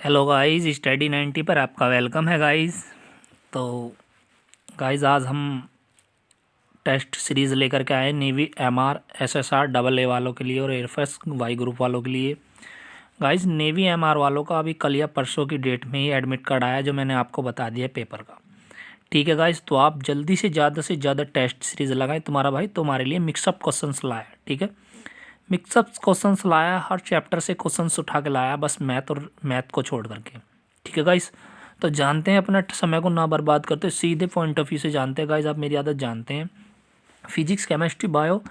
Hello guys, study 90 पर आपका welcome है गाइस। तो गाइस आज हम टेस्ट सीरीज़ लेकर के आए navy MR SSR double A वालों के लिए और एयरफोर्स वाई ग्रुप वालों के लिए। गाइस नेवी एमआर वालों का अभी कल या परसों की डेट में ही एडमिट कार्ड आया, जो मैंने आपको बता दिया पेपर का। ठीक है गाइस, तो आप जल्दी से ज़्यादा टेस्ट सीरीज़ लगाएं। तुम्हारा भाई तुम्हारे लिए मिक्सअप क्वेश्चंस लाया, ठीक है। मिक्सअप क्वेश्चंस लाया, हर चैप्टर से क्वेश्चंस उठा के लाया, बस मैथ को छोड़ करके। ठीक है गाइस, तो जानते हैं, अपना समय को ना बर्बाद करते, सीधे पॉइंट ऑफ व्यू से जानते हैं गाइस। आप मेरी आदत जानते हैं, फिजिक्स केमिस्ट्री बायो,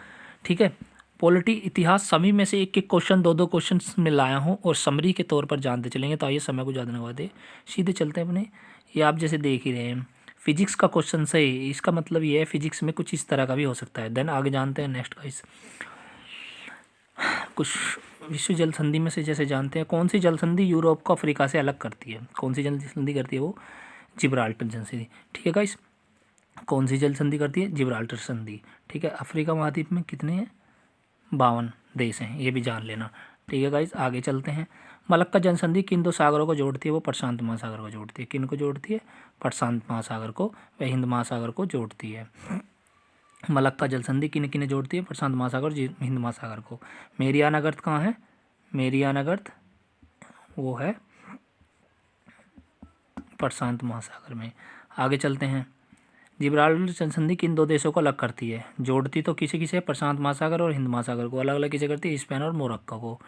ठीक है, पॉलिटी इतिहास, सभी में से एक एक क्वेश्चन, दो दो क्वेश्चन में लाया हूँ और समरी के तौर पर जानते चलेंगे। तो आइए समय को ज़्यादा ना दे, सीधे चलते हैं अपने। ये आप जैसे देख ही रहे हैं, फिजिक्स का क्वेश्चन सही, इसका मतलब ये है फिजिक्स में कुछ इस तरह का भी हो सकता है। देन आगे जानते हैं नेक्स्ट गाइस। कुछ विश्व जल संधि में से जैसे जानते हैं, कौन सी जल संधि यूरोप को अफ्रीका से अलग करती है? कौन सी जल संधि करती है? वो जिब्राल्टर जल संधि। ठीक है गाइस, कौन सी जल संधि करती है? जिब्राल्टर संधि। ठीक है, अफ्रीका महाद्वीप में कितने हैं? 52 देश हैं, ये भी जान लेना। ठीक है गाइस, आगे चलते हैं। मलक्का जल संधि किन दो सागरों को जोड़ती है? वो प्रशांत महासागर को जोड़ती है। किन को जोड़ती है? प्रशांत महासागर को व हिंद महासागर को जोड़ती है। मलक्का जल संधि किन किन जोड़ती है? प्रशांत महासागर और हिंद महासागर को। मेरियाना गर्त कहाँ है? मेरियाना गर्त वो है प्रशांत महासागर में। आगे चलते हैं। जिब्राल्टर जल संधि किन दो देशों को अलग करती है? जोड़ती तो किसे किसे? प्रशांत महासागर और हिंद महासागर को। अलग अलग किसे करती है? स्पेन और मोरक्को को।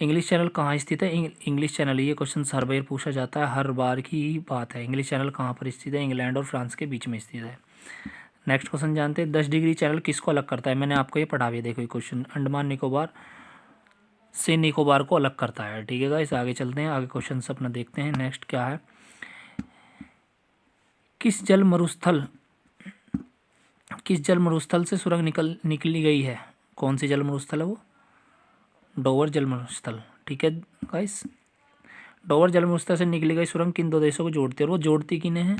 इंग्लिश चैनल कहाँ स्थित है? इंग्लिश चैनल, ये क्वेश्चन हर बार पूछा जाता है, हर बार की बात है। इंग्लिश चैनल कहाँ पर स्थित है? इंग्लैंड और फ्रांस के बीच में स्थित है। नेक्स्ट क्वेश्चन जानते हैं, 10 डिग्री चैनल किसको अलग करता है? मैंने आपको ये पढ़ा भी, देखो ये क्वेश्चन अंडमान निकोबार से निकोबार को अलग करता है। ठीक है गाइस, आगे चलते हैं, आगे क्वेश्चन अपना देखते हैं। नेक्स्ट क्या है, किस जल मरुस्थल से सुरंग निकली गई है? कौन सी जल मरुस्थल है वो? डोवर जल मरुस्थल। ठीक है गाइस, डोवर जल मरुस्थल से निकली गई सुरंग किन दो देशों को जोड़ती है और वो जोड़ती किन्हें है?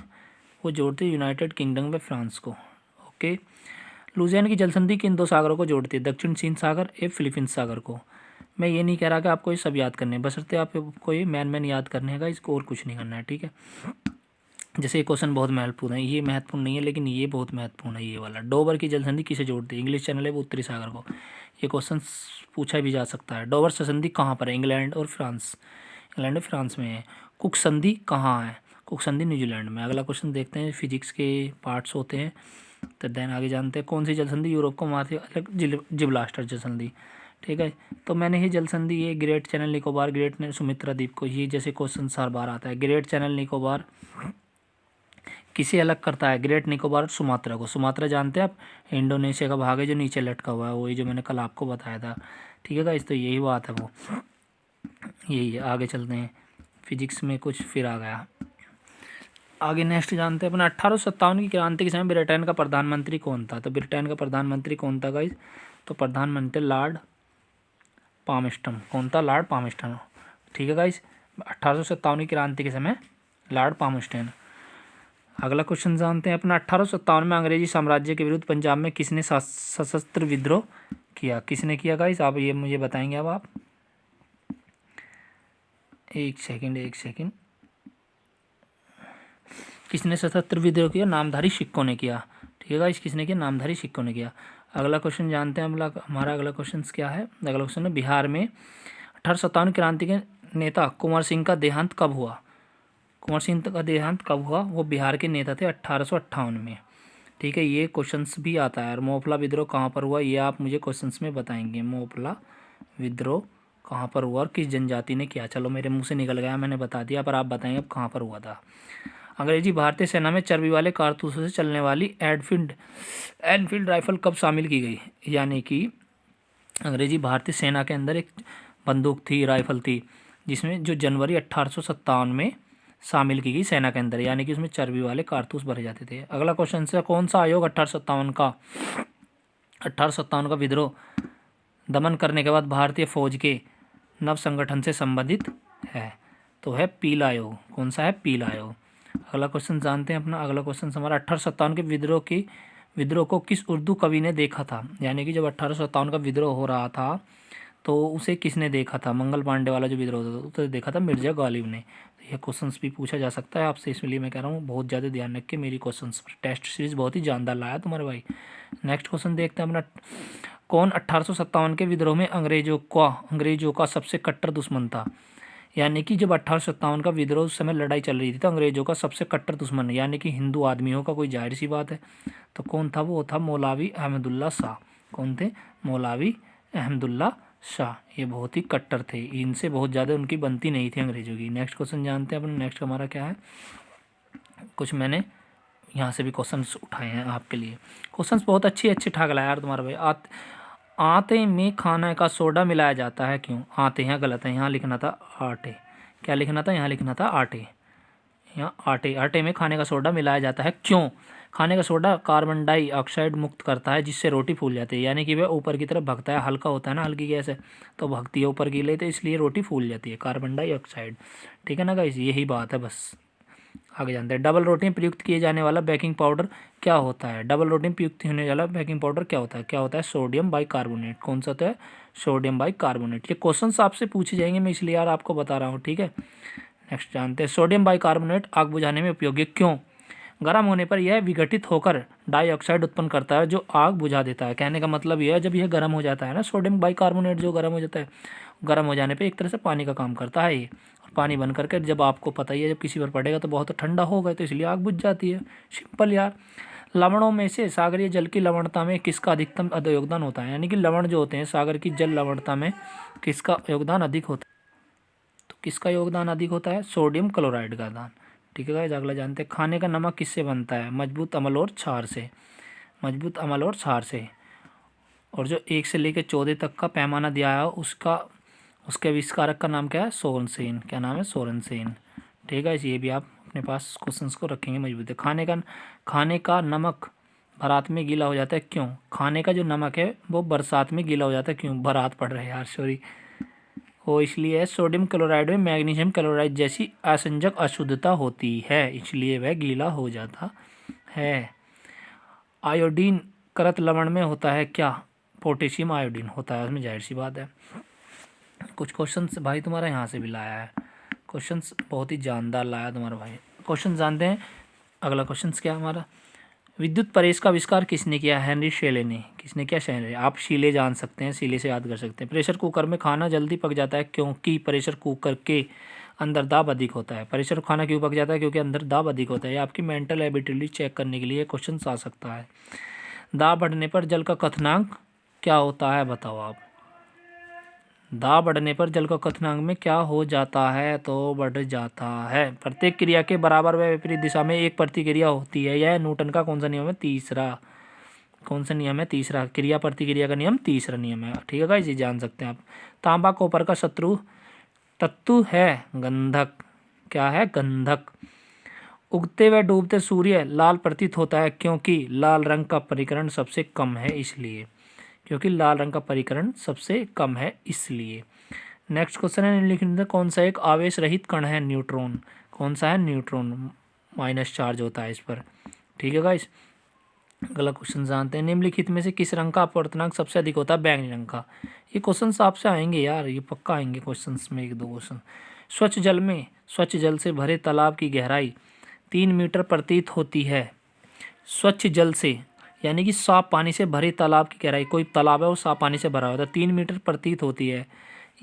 वो जोड़ती है यूनाइटेड किंगडम व फ्रांस को। ओके, लुजियाना की जलसंधि किन दो सागरों को जोड़ती है? दक्षिण चीन सागर ए फिलीपींस सागर को। मैं ये नहीं कह रहा कि आपको ये सब याद करने हैं, बशर्ते आपको ये मैन याद करने का, इसको और कुछ नहीं करना है। ठीक है, जैसे ये क्वेश्चन बहुत महत्वपूर्ण है, ये महत्वपूर्ण नहीं है लेकिन ये बहुत महत्वपूर्ण है, ये वाला। डोवर की जलसंधि किसे जोड़ती है? इंग्लिश चैनल है वो उत्तरी सागर को। ये क्वेश्चन पूछा भी जा सकता है। डोवर संधि कहाँ पर है? इंग्लैंड और फ्रांस, इंग्लैंड और फ्रांस में है। कुक संधि कहाँ है? कुक संधि न्यूजीलैंड में। अगला क्वेश्चन देखते हैं, फिजिक्स के पार्ट्स होते हैं। तो देन आगे जानते हैं, कौन सी जल संधि यूरोप को मारती है अलग? जिब्राल्टर जल संधि। ठीक है, तो मैंने ये जल संधि, ये great channel Nicobar, great Sumitra द्वीप को, ये जैसे क्वेश्चन हर बार आता है। ग्रेट चैनल निकोबार किसे अलग करता है? ग्रेट निकोबार और सुमात्रा को। सुमात्रा जानते हैं आप, इंडोनेशिया का भाग है जो नीचे लटका हुआ है, वही जो मैंने कल आपको बताया था। ठीक है गाइस, तो यही बात है, वो यही है। आगे चलते हैं, फिजिक्स में कुछ फिर आ गया। आगे नेक्स्ट जानते हैं अपना, 1857 की क्रांति के समय ब्रिटेन का प्रधानमंत्री कौन था? तो ब्रिटेन का प्रधानमंत्री कौन था गाइस? तो प्रधानमंत्री लॉर्ड पामस्टन। कौन था? Lord Palmerston. ठीक है गाइस, 1857 की क्रांति के समय लॉर्ड पामस्टन। अगला क्वेश्चन जानते हैं अपना, 1857 में अंग्रेजी साम्राज्य के विरुद्ध पंजाब में किसने सशस्त्र विद्रोह किया? किसने किया गाइस? आप ये मुझे बताएंगे। अब आप एक सेकंड, किसने सशस्त्र विद्रोह किया? नामधारी सिक्कों ने किया। ठीक है गाइस, किसने किया? नामधारी सिक्कों ने किया। अगला क्वेश्चन जानते हैं, हमारा अगला क्वेश्चन क्या है? अगला क्वेश्चन है, बिहार में 1857 क्रांति के नेता कुंवर सिंह का देहांत कब हुआ? कुंवर सिंह का देहांत कब हुआ? वो बिहार के नेता थे 1858 में। ठीक है, ये क्वेश्चंस भी आता है। और मोपला विद्रोह कहाँ पर हुआ? ये आप मुझे क्वेश्चंस में बताएंगे। मोपला विद्रोह कहाँ पर हुआ और किस जनजाति ने किया? चलो मेरे मुंह से निकल गया, मैंने बता दिया, पर आप बताएंगे अब कहाँ पर हुआ था। अंग्रेजी भारतीय सेना में चर्बी वाले कारतूसों से चलने वाली एनफील्ड राइफल कब शामिल की गई? यानी कि अंग्रेजी भारतीय सेना के अंदर एक बंदूक थी, राइफल थी, जिसमें जो जनवरी 1857 में शामिल की गई सेना के अंदर, यानी कि उसमें चर्बी वाले कारतूस भरे जाते थे। अगला क्वेश्चन से, कौन सा आयोग 1857 का विद्रोह दमन करने के बाद भारतीय फौज के नव संगठन से संबंधित है? तो है पील आयोग। कौन सा है? पील आयोग। अगला क्वेश्चन जानते हैं अपना, अगला क्वेश्चन हमारा, 1857 के विद्रोह को किस उर्दू कवि ने देखा था? यानी कि जब 1857 का विद्रोह हो रहा था तो उसे किसने देखा था? मंगल पांडे वाला जो विद्रोह था उसे देखा था मिर्जा गालिब ने। तो यह क्वेश्चंस भी पूछा जा सकता है आपसे, इसलिए मैं कह रहा हूँ बहुत ज़्यादा ध्यान रख के मेरी क्वेश्चंस पर। टेस्ट सीरीज बहुत ही जानदार लाया तुम्हारे भाई। नेक्स्ट क्वेश्चन देखते हैं अपना। कौन 1857 के विद्रोह में अंग्रेजों का सबसे कट्टर दुश्मन था? यानी कि जब 1857 का विद्रोह उस समय लड़ाई चल रही थी तो अंग्रेजों का सबसे कट्टर दुश्मन यानी कि हिंदू आदमी होगा, कोई जाहिर सी बात है। तो कौन था? वो था मौलवी अहमदुल्ला शाह। कौन थे? मौलवी अहमदुल्ला शाह। ये बहुत ही कट्टर थे, इनसे बहुत ज़्यादा उनकी बनती नहीं थी अंग्रेजों की। नेक्स्ट क्वेश्चन जानते हैं अपन। नेक्स्ट हमारा क्या है, कुछ मैंने यहाँ से भी क्वेश्चंस उठाए हैं आपके लिए। क्वेश्चंस बहुत अच्छे ठाक लाया यार तुम्हारा भाई। आटे में खाने का सोडा मिलाया जाता है क्यों? आटे, यहाँ गलत है, यहाँ लिखना था आटे। क्या लिखना था? यहाँ लिखना था आटे। यहाँ आटे में खाने का सोडा मिलाया जाता है क्यों? खाने का सोडा कार्बन डाइऑक्साइड मुक्त करता है जिससे रोटी फूल जाती है, यानी कि वह ऊपर की तरफ भगता है। हल्का होता है ना, हल्की गैस है तो भगती है ऊपर की लिए, तो इसलिए रोटी फूल जाती है, कार्बन डाइऑक्साइड। ठीक है ना गाइस, यही बात है बस। आगे जानते हैं। डबल रोटी में प्रयुक्त किए जाने वाला बेकिंग पाउडर क्या होता है? डबल रोटी में प्रयुक्त होने वाला बेकिंग पाउडर क्या होता है? क्या होता है? Sodium bicarbonate. कौन सा होता है? Sodium bicarbonate. ये क्वेश्चंस आपसे पूछे जाएंगे, मैं इसलिए यार आपको बता रहा हूँ, ठीक है। नेक्स्ट जानते हैं। सोडियम बाइकार्बोनेट आग बुझाने में उपयोगी क्यों? गर्म होने पर यह विघटित होकर डाइऑक्साइड उत्पन्न करता है जो आग बुझा देता है। कहने का मतलब यह है, जब यह गर्म हो जाता है ना, सोडियम बाइकार्बोनेट जो गर्म हो जाता है, गर्म हो जाने पे एक तरह से पानी का काम करता है ये। और पानी बन करके जब आपको पता ही है जब किसी पर पड़ेगा तो बहुत ठंडा होगा, तो इसलिए आग बुझ जाती है। सिंपल यार। लवणों में से सागरीय जल की लवणता में किसका अधिकतम योगदान होता है? यानी कि लवण जो होते हैं सागर की जल लवणता में किसका योगदान अधिक होता है? तो किसका योगदान अधिक होता है? सोडियम क्लोराइड का दान। ठीक है गाइस, अगला जानते हैं। खाने का नमक किससे बनता है? मजबूत अम्ल और क्षार से। मजबूत अम्ल और क्षार से। और जो 1 से लेकर 14 तक का पैमाना दिया है उसके आविष्कारक का नाम क्या है? सोरेनसेन। क्या नाम है? सोरेनसेन। ठीक है, ये भी आप अपने पास क्वेश्चंस को रखेंगे मजबूत है। खाने का नमक बरात में गीला हो जाता है क्यों? खाने का जो नमक है वो बरसात में गीला हो जाता है क्यों? बारात पड़ रहे हैं यार, सॉरी। वो इसलिए है, सोडियम क्लोराइड में मैग्नीशियम क्लोराइड जैसी असंजक अशुद्धता होती है, इसलिए वह गीला हो जाता है। आयोडीन करत लवण में होता है क्या? पोटेशियम आयोडीन होता है उसमें, जाहिर सी बात है। कुछ क्वेश्चंस भाई तुम्हारा यहाँ से भी लाया है, क्वेश्चंस बहुत ही जानदार लाया तुम्हारा भाई। क्वेश्चन जानते हैं। अगला क्वेश्चन क्या हमारा? विद्युत प्रेस का आविष्कार किसने किया? हेनरी शेले ने। किसने किया? शेले। आप शीले जान सकते हैं, शीले से याद कर सकते हैं। प्रेशर कुकर में खाना जल्दी पक जाता है क्योंकि प्रेशर कुकर के अंदर दाब अधिक होता है। प्रेशर खाना क्यों पक जाता है? क्योंकि अंदर दाब अधिक होता है। ये आपकी मेंटल एबिलिटी चेक करने के लिए क्वेश्चन आ सकता है। दाब बढ़ने पर जल का क्वथनांक क्या होता है? बताओ आप। दाब बढ़ने पर जल का क्वथनांक में क्या हो जाता है? तो बढ़ जाता है। प्रत्येक क्रिया के बराबर व विपरीत दिशा में एक प्रतिक्रिया होती है। यह न्यूटन का कौन सा नियम है? तीसरा। कौन सा नियम है? तीसरा। क्रिया प्रतिक्रिया का नियम तीसरा नियम है। ठीक है गाइस, ये जान सकते हैं आप। तांबा कॉपर का शत्रु तत्व है गंधक। क्या है? गंधक। उगते व डूबते सूर्य लाल प्रतीत होता है क्योंकि लाल रंग का परिकरण सबसे कम है, इसलिए। क्योंकि लाल रंग का परिकरण सबसे कम है, इसलिए। नेक्स्ट क्वेश्चन है निम्नलिखित में कौन सा एक आवेश रहित कण है? न्यूट्रॉन। कौन सा है? न्यूट्रॉन। माइनस चार्ज होता है इस पर। ठीक है गाइस, अगला क्वेश्चन जानते हैं। निम्नलिखित में से किस रंग का अपवर्तनांक सबसे अधिक होता है? बैंगनी रंग का। ये क्वेश्चन आपसे आएंगे यार, ये पक्का आएंगे क्वेश्चन में, 1-2 क्वेश्चन। स्वच्छ जल से भरे तालाब की गहराई 3 मीटर प्रतीत होती है। स्वच्छ जल से यानी कि साफ पानी से भरे तालाब की गहराई, कोई तालाब है वो साफ पानी से भरा हुआ था, 3 मीटर प्रतीत होती है।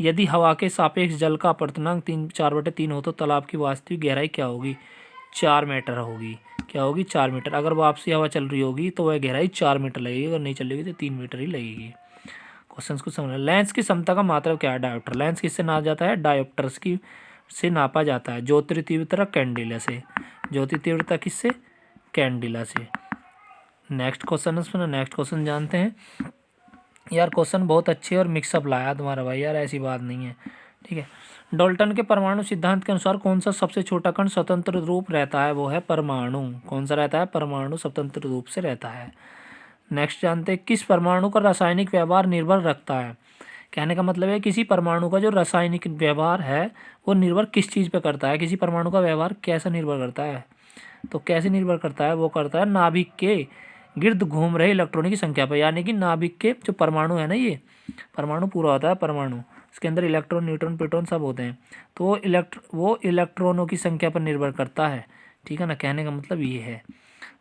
यदि हवा के सापेक्ष जल का अपवर्तनांक 4/3 हो तो तालाब की वास्तविक गहराई क्या होगी? 4 मीटर होगी। क्या होगी? 4 मीटर। अगर वापसी हवा चल रही होगी तो वह गहराई 4 मीटर लगेगी, अगर नहीं चलेगी तो 3 मीटर ही लगेगी। क्वेश्चन को समझना। लेंस की क्षमता का मात्रक क्या है? डायोप्टर। लेंस किससे नापा जाता है? डायोप्टर्स की से नापा जाता है। ज्योति तीव्रता कैंडिला से। ज्योति तीव्रता किससे? कैंडिला से। नेक्स्ट क्वेश्चन है सुनो। नेक्स्ट क्वेश्चन जानते हैं। यार क्वेश्चन बहुत अच्छे और मिक्सअप लाया तुम्हारा भाई यार, ऐसी बात नहीं है। ठीक है। डाल्टन के परमाणु सिद्धांत के अनुसार कौन सा सबसे छोटा कण स्वतंत्र रूप रहता है? वो है परमाणु। कौन सा रहता है? परमाणु स्वतंत्र रूप से रहता है। नेक्स्ट जानते हैं। किस परमाणु का रासायनिक व्यवहार निर्भर रखता है? कहने का मतलब है किसी परमाणु का जो रासायनिक व्यवहार है वो निर्भर किस चीज़ पे करता है? किसी परमाणु का व्यवहार कैसा निर्भर करता है? तो कैसे निर्भर करता है? वो करता है नाभिक के गिर्द घूम रहे इलेक्ट्रॉनों की संख्या पर। यानी कि नाभिक के जो परमाणु है ना, ये परमाणु पूरा होता है परमाणु, उसके अंदर इलेक्ट्रॉन न्यूट्रॉन प्रोटॉन सब होते हैं। तो वो इलेक्ट्रॉनों की संख्या पर निर्भर करता है, ठीक है ना, कहने का मतलब ये है।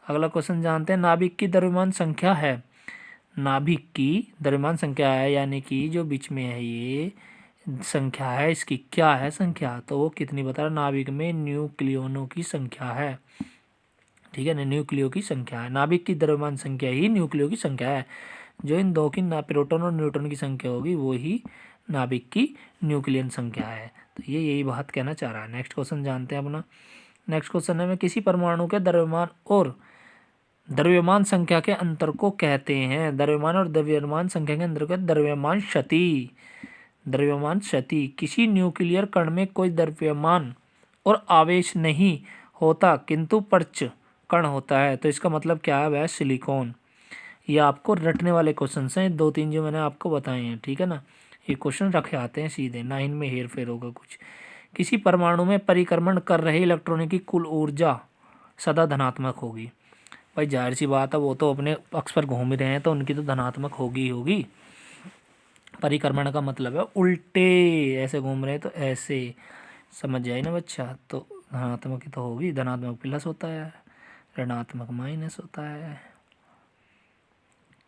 अगला क्वेश्चन जानते हैं, नाभिक की द्रव्यमान संख्या है, नाभिक की द्रव्यमान संख्या है, यानी कि जो बीच में है ये संख्या है, इसकी क्या है संख्या, तो वो कितनी बता रहा, नाभिक में न्यूक्लियनों की संख्या है, ठीक है ना, न्यूक्लियो की संख्या है। नाभिक की द्रव्यमान संख्या ही न्यूक्लियो की संख्या है, जो इन दो की प्रोटॉन और न्यूट्रॉन की संख्या होगी वो ही नाभिक की न्यूक्लियन संख्या है। तो ये यही बात कहना चाह रहा है। नेक्स्ट क्वेश्चन जानते हैं अपना। नेक्स्ट क्वेश्चन है, में किसी परमाणु के द्रव्यमान और द्रव्यमान संख्या के अंतर को कहते हैं, द्रव्यमान और द्रव्यमान संख्या के अंतर को द्रव्यमान क्षति, द्रव्यमान क्षति। किसी न्यूक्लियर कण में कोई द्रव्यमान और आवेश नहीं होता किंतु पर्च कण होता है, तो इसका मतलब क्या है, वह सिलिकॉन। ये आपको रटने वाले क्वेश्चन हैं, 2-3 जो मैंने आपको बताए हैं, ठीक है ना, ये क्वेश्चन रखे आते हैं सीधे, ना इनमें हेर फेर होगा कुछ। किसी परमाणु में परिक्रमण कर रहे इलेक्ट्रॉनों की कुल ऊर्जा सदा धनात्मक होगी। भाई जाहिर सी बात है, वो तो अपने अक्ष पर घूम ही रहे हैं तो उनकी तो धनात्मक होगी ही होगी। परिक्रमण का मतलब है उल्टे, ऐसे घूम रहे हैं तो ऐसे, समझ जाए ना बच्चा, तो धनात्मक ही तो होगी, धनात्मक प्लस होता है, ऋणात्मक माइनस होता है।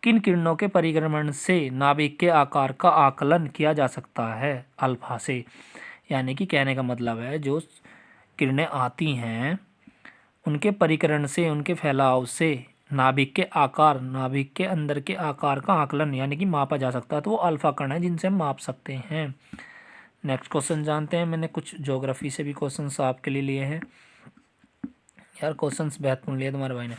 किन किरणों के परिक्रमण से नाभिक के आकार का आकलन किया जा सकता है, अल्फा से, यानी कि कहने का मतलब है जो किरणें आती हैं उनके परिकरण से, उनके फैलाव से नाभिक के आकार, नाभिक के अंदर के आकार का आकलन यानी कि मापा जा सकता है, तो वो अल्फा कण है जिनसे हम माप सकते हैं। नेक्स्ट क्वेश्चन जानते हैं। मैंने कुछ ज्योग्राफी से भी क्वेश्चंस आपके लिए लिए हैं यार, क्वेश्चंस महत्वपूर्ण लिए तुम्हारे भाई ने।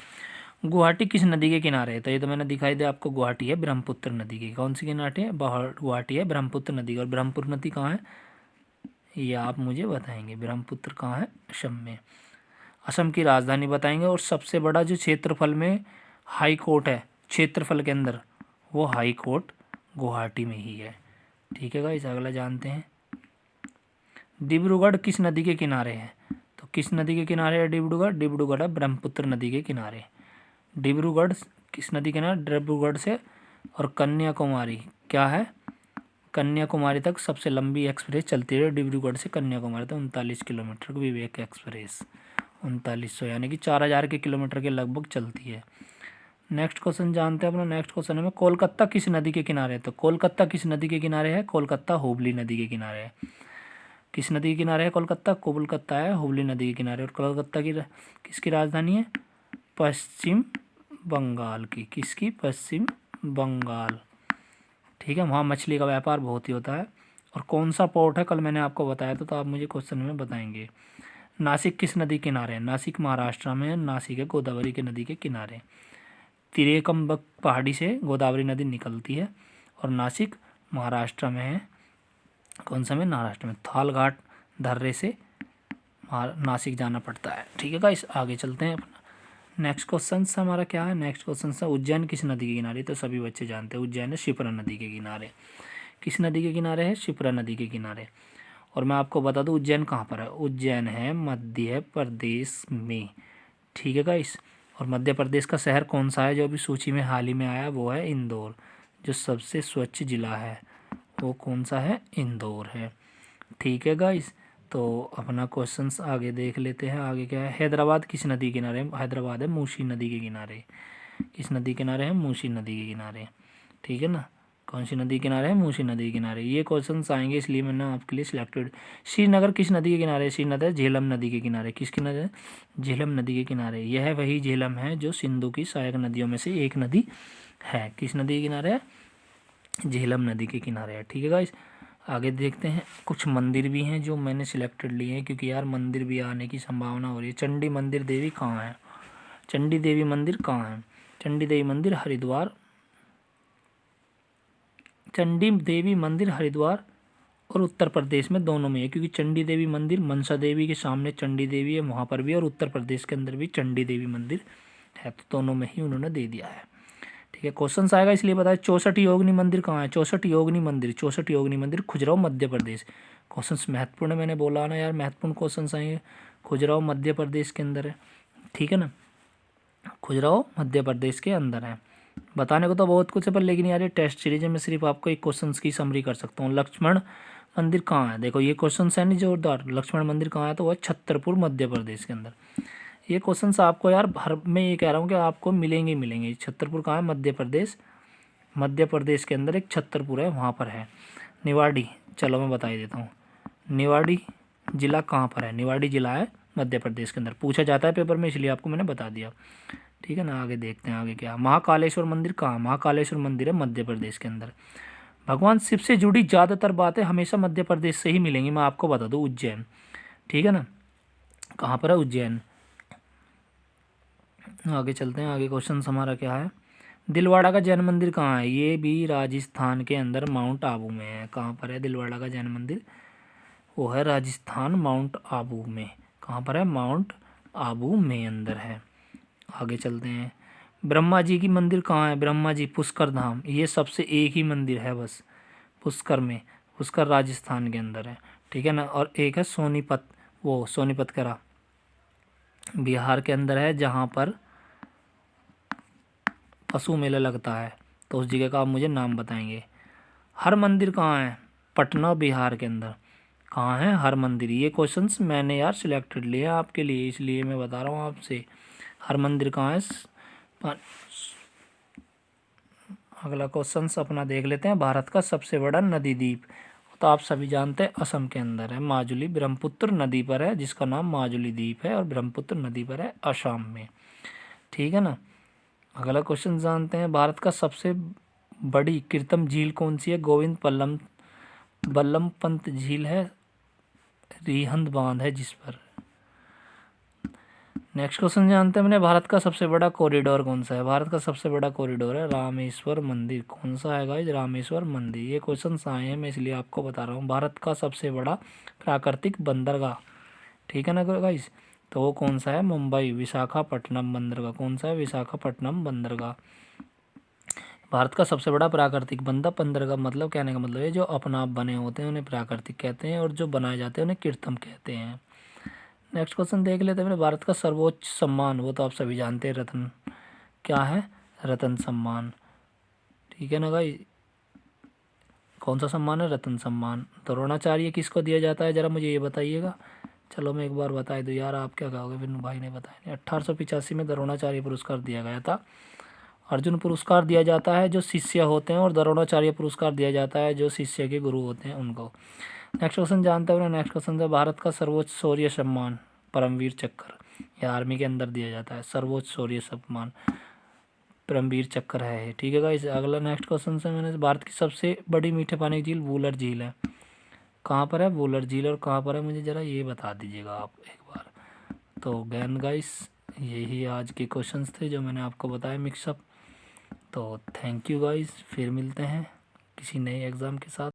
गुवाहाटी किस नदी के किनारे है, तो ये तो मैंने दिखाई दिया आपको, गुवाहाटी है ब्रह्मपुत्र नदी की। कौन सी किनारे है, गुवाहाटी है ब्रह्मपुत्र नदी की। और ब्रह्मपुत्र नदी कहाँ है ये आप मुझे बताएंगे, ब्रह्मपुत्र कहाँ है, असम में। असम की राजधानी बताएंगे, और सबसे बड़ा जो क्षेत्रफल में हाई कोर्ट है क्षेत्रफल के अंदर, वो हाई कोर्ट गुवाहाटी में ही है, ठीक है गाइस। अगला जानते हैं, डिब्रूगढ़ किस नदी के किनारे है, तो किस नदी के किनारे है डिब्रूगढ़, डिब्रूगढ़ है ब्रह्मपुत्र नदी के किनारे। डिब्रूगढ़ किस नदी के किनारे, डिब्रूगढ़ से और कन्याकुमारी क्या है, कन्याकुमारी तक सबसे लंबी एक्सप्रेस चलती है डिब्रूगढ़ से कन्याकुमारी तक, 39 किलोमीटर की विवेक एक्सप्रेस, 3900 यानी कि 4000 के किलोमीटर के लगभग चलती है। नेक्स्ट क्वेश्चन जानते हैं अपना। नेक्स्ट क्वेश्चन है, कोलकाता किस नदी के किनारे है, तो कोलकाता किस नदी के किनारे है, कोलकाता हुबली नदी के किनारे है। किस नदी के किनारे है कोलकाता, कोलकाता है हुबली नदी के किनारे। और कोलकाता की किसकी राजधानी है, पश्चिम बंगाल की, किसकी, पश्चिम बंगाल, ठीक है। वहाँ मछली का व्यापार बहुत ही होता है। और कौन सा पोर्ट है, कल मैंने आपको बताया था, तो आप मुझे क्वेश्चन में बताएंगे। नासिक किस नदी के किनारे है, नासिक महाराष्ट्र में है, नासिक है गोदावरी के नदी के किनारे। तिरेकम्बक पहाड़ी से गोदावरी नदी निकलती है, और नासिक महाराष्ट्र में है, कौन सा में, महाराष्ट्र में। थालघाट धर्रे से नासिक जाना पड़ता है, ठीक है गाइस। आगे चलते हैं अपना। नेक्स्ट क्वेश्चन हमारा क्या है, नेक्स्ट क्वेश्चन है, उज्जैन किस नदी के किनारे, तो सभी बच्चे जानते हैं उज्जैन है शिप्रा नदी के किनारे। किस नदी के किनारे है, शिप्रा नदी के किनारे। और मैं आपको बता दूं उज्जैन कहाँ पर है, उज्जैन है मध्य प्रदेश में, ठीक है गाइस। और मध्य प्रदेश का शहर कौन सा है जो अभी सूची में हाल ही में आया, वो है इंदौर। जो सबसे स्वच्छ जिला है वो कौन सा है, इंदौर है, ठीक है गाइस। तो अपना क्वेश्चंस आगे देख लेते हैं। आगे क्या है, हैदराबाद किस नदी के किनारे, हैदराबाद है मूसी नदी के किनारे। किस नदी के किनारे है, मूसी नदी के किनारे, ठीक है ना। कौन सी नदी किनारे है, मूसी नदी के किनारे। ये क्वेश्चंस आएंगे इसलिए मैंने आपके लिए सिलेक्टेड। श्रीनगर किस नदी के किनारे, श्रीनगर झेलम नदी के किनारे। किसके किनारे, झेलम नदी के किनारे। यह वही झेलम है जो सिंधु की सहायक नदियों में से एक नदी है। किस नदी के किनारे है, झेलम नदी के किनारे है, ठीक है गाइस। आगे देखते हैं, कुछ मंदिर भी हैं जो मैंने सिलेक्टेड लिए हैं, क्योंकि यार मंदिर भी आने की संभावना हो रही है। चंडी मंदिर देवी कहाँ है, चंडी देवी मंदिर कहाँ है, चंडी देवी मंदिर हरिद्वार, चंडी देवी मंदिर हरिद्वार और उत्तर प्रदेश में दोनों में है, क्योंकि चंडी देवी मंदिर मनसा देवी के सामने चंडी देवी है, वहाँ पर भी, और उत्तर प्रदेश के अंदर भी चंडी देवी मंदिर है, तो दोनों में ही उन्होंने दे दिया है, ठीक है। क्वेश्चन आएगा इसलिए बताया। 64 योगिनी मंदिर कहाँ है, 64 योगिनी मंदिर, 64 योगिनी मंदिर खुजराहो मध्य प्रदेश। क्वेश्चन महत्वपूर्ण है, मैंने बोला ना यार महत्वपूर्ण क्वेश्चन आएंगे। खुजराहो मध्य प्रदेश के अंदर है, ठीक है ना, खुजराहो मध्य प्रदेश के अंदर है, बताने को तो बहुत कुछ है पर, लेकिन यार ये टेस्ट सीरीज है, मैं सिर्फ आपको एक क्वेश्चन की समरी कर सकता हूँ। लक्ष्मण मंदिर कहाँ है? देखो ये क्वेश्चन है नहीं जोरदार, लक्ष्मण मंदिर कहाँ है? तो वह छतरपुर मध्य प्रदेश के अंदर। ये क्वेश्चन आपको यार हर, मैं ये कह रहा हूँ कि आपको मिलेंगे ही मिलेंगे। छतरपुर कहाँ है? मध्य प्रदेश, मध्य प्रदेश के अंदर एक छतरपुर है, वहाँ पर है। निवाड़ी, चलो मैं बता ही देता हूँ। निवाड़ी जिला कहाँ पर है? निवाड़ी जिला है मध्य प्रदेश के अंदर, पूछा जाता है पेपर में, इसलिए आपको मैंने बता दिया। ठीक है ना, आगे देखते हैं आगे क्या। महाकालेश्वर मंदिर कहाँ? महाकालेश्वर मंदिर है मध्य प्रदेश के अंदर। भगवान शिव से जुड़ी ज़्यादातर बातें हमेशा मध्य प्रदेश से ही मिलेंगी, मैं आपको बता दूँ। उज्जैन, ठीक है ना, कहाँ पर है? उज्जैन। आगे चलते हैं, आगे क्वेश्चन हमारा क्या है। दिलवाड़ा का जैन मंदिर कहाँ है? ये भी राजस्थान के अंदर माउंट आबू में है। कहाँ पर है दिलवाड़ा का जैन मंदिर? वो है राजस्थान, माउंट आबू में। कहाँ पर है? माउंट आबू में अंदर है। आगे चलते हैं। ब्रह्मा जी की मंदिर कहाँ है? ब्रह्मा जी पुष्कर धाम, ये सबसे एक ही मंदिर है बस, पुष्कर में। पुष्कर राजस्थान के अंदर है, ठीक है ना। और एक है सोनीपत, वो सोनीपत करा बिहार के अंदर है, जहाँ पर पशु मेला लगता है। तो उस जगह का आप मुझे नाम बताएंगे। हर मंदिर कहाँ है? पटना बिहार के अंदर। कहाँ है हर मंदिर? ये क्वेश्चंस मैंने यार सिलेक्टेड लिए आपके लिए, इसलिए मैं बता रहा हूँ आपसे। हर मंदिर कहाँ है? अगला क्वेश्चन अपना देख लेते हैं। भारत का सबसे बड़ा नदी द्वीप, तो आप सभी जानते हैं असम के अंदर है, माजुली, ब्रह्मपुत्र नदी पर है, जिसका नाम माजुली द्वीप है, और ब्रह्मपुत्र नदी पर है असम में, ठीक है ना। अगला क्वेश्चन जानते हैं। भारत का सबसे बड़ी कृत्रिम झील कौन सी है? गोविंद बल्लभ पंत झील है, रिहंद बांध है जिस पर। नेक्स्ट क्वेश्चन जानते हैं मैंने, भारत का सबसे बड़ा कॉरिडोर कौन सा है? भारत का सबसे बड़ा कॉरिडोर है रामेश्वर मंदिर। कौन सा है गाइस? रामेश्वर मंदिर। ये क्वेश्चन आए हैं, मैं इसलिए आपको बता रहा हूँ। भारत का सबसे बड़ा प्राकृतिक बंदरगाह, ठीक है ना गाइस, तो वो कौन सा है? मुंबई विशाखापट्टनम बंदरगाह। कौन सा है? विशाखापट्टनम बंदरगाह। भारत का सबसे बड़ा प्राकृतिक बंदरगाह, मतलब कहने का मतलब है जो अपना आप बने होते हैं उन्हें प्राकृतिक कहते हैं, और जो बनाए जाते हैं उन्हें कृत्रिम कहते हैं। नेक्स्ट क्वेश्चन देख लेते हैं। भारत का सर्वोच्च सम्मान, वो तो आप सभी जानते हैं, रत्न, क्या है? रत्न सम्मान, ठीक है ना भाई। कौन सा सम्मान है? रत्न सम्मान। द्रोणाचार्य किसको दिया जाता है, जरा मुझे ये बताइएगा। चलो मैं एक बार बता दूँ यार, आप क्या कहोगे? फिर भाई ने बताया। 1885 में द्रोणाचार्य पुरस्कार दिया गया था। अर्जुन पुरस्कार दिया जाता है जो शिष्य होते हैं, और द्रोणाचार्य पुरस्कार दिया जाता है जो शिष्य के गुरु होते हैं उनको। नेक्स्ट क्वेश्चन जानते हैं। नेक्स्ट क्वेश्चन है, भारत का सर्वोच्च शौर्य सम्मान परमवीर चक्र, यह आर्मी के अंदर दिया जाता है। सर्वोच्च शौर्य सम्मान परमवीर चक्र है, ठीक है गाइस। अगला नेक्स्ट क्वेश्चन से मैंने, भारत की सबसे बड़ी मीठे पानी की झील वूलर झील है। कहाँ पर है वूलर झील, और कहाँ पर है मुझे ज़रा ये बता दीजिएगा आप एक बार। तो गैन गाइस, यही आज के क्वेश्चंस थे जो मैंने आपको बताया मिक्सअप। तो थैंक यू गाइस, फिर मिलते हैं किसी नए एग्ज़ाम के साथ।